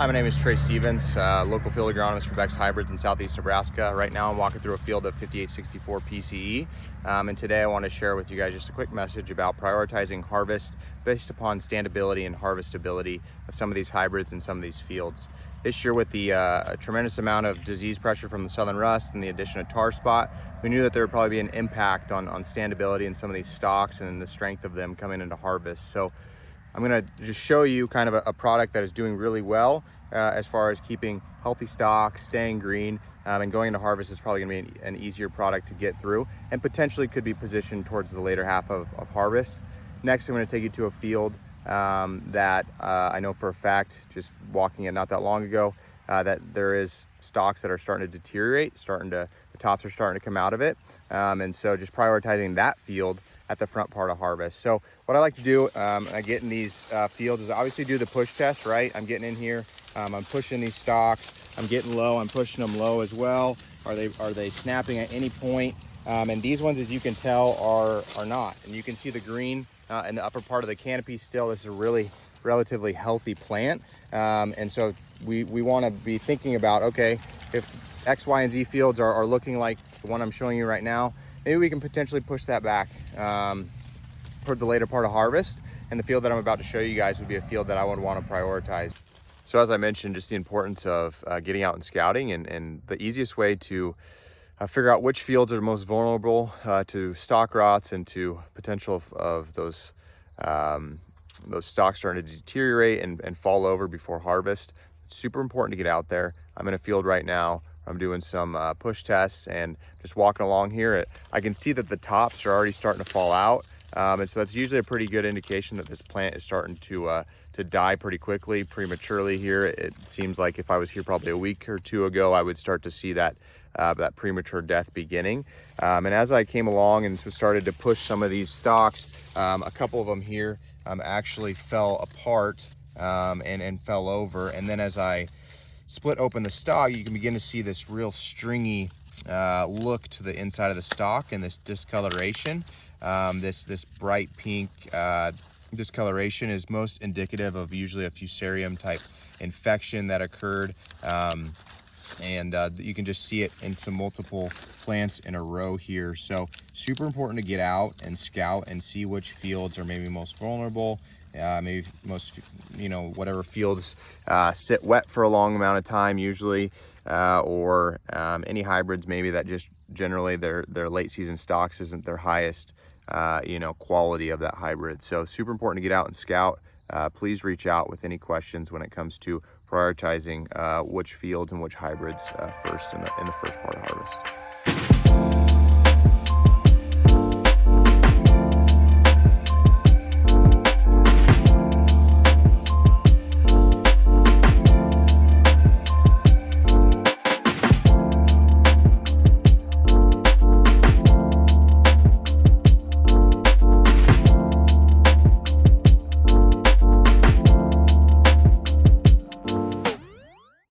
Hi, my name is Trey Stevens, local field agronomist for Beck's Hybrids in southeast Nebraska. Right now I'm walking through a field of 5864 PCE, and today I want to share with you guys just a quick message about prioritizing harvest based upon standability and harvestability of some of these hybrids in some of these fields. This year, with the tremendous amount of disease pressure from the southern rust and the addition of tar spot, we knew that there would probably be an impact on standability in some of these stalks and the strength of them coming into harvest. So I'm going to just show you kind of a product that is doing really well as far as keeping healthy stalks, staying green, and going into harvest is probably going to be an easier product to get through and potentially could be positioned towards the later half of harvest. Next, I'm going to take you to a field that I know for a fact, just walking it not that long ago, that there is stalks that are starting to deteriorate, the tops are starting to come out of it. And so just prioritizing that field at the front part of harvest. So what I like to do, I get in these fields is obviously do the push test, right? I'm getting in here, I'm pushing these stalks, I'm getting low, I'm pushing them low as well. Are they snapping at any point? And these ones, as you can tell, are not. And you can see the green in the upper part of the canopy still. This is a really relatively healthy plant. And so we want to be thinking about, okay, if X, Y, and Z fields are looking like the one I'm showing you right now, maybe we can potentially push that back toward the later part of harvest. And the field that I'm about to show you guys would be a field that I would want to prioritize. So as I mentioned, just the importance of getting out and scouting, and the easiest way to figure out which fields are most vulnerable to stalk rots and to potential of those stalks starting to deteriorate and fall over before harvest. It's super important to get out there. I'm in a field right now. I'm doing some push tests and just walking along here. I can see that the tops are already starting to fall out. And so that's usually a pretty good indication that this plant is starting to die pretty quickly, prematurely here. It seems like if I was here probably a week or two ago, I would start to see that premature death beginning. And as I came along and started to push some of these stalks, a couple of them here actually fell apart and fell over. And then as I split open the stalk, you can begin to see this real stringy look to the inside of the stalk and this discoloration. This bright pink discoloration is most indicative of usually a fusarium type infection that occurred. And you can just see it in some multiple plants in a row here. So super important to get out and scout and see which fields are maybe most vulnerable. Maybe most, whatever fields sit wet for a long amount of time usually, or any hybrids maybe that just generally their late season stocks isn't their highest quality of that hybrid. So super important to get out and scout. Please reach out with any questions when it comes to prioritizing which fields and which hybrids first in the first part of harvest.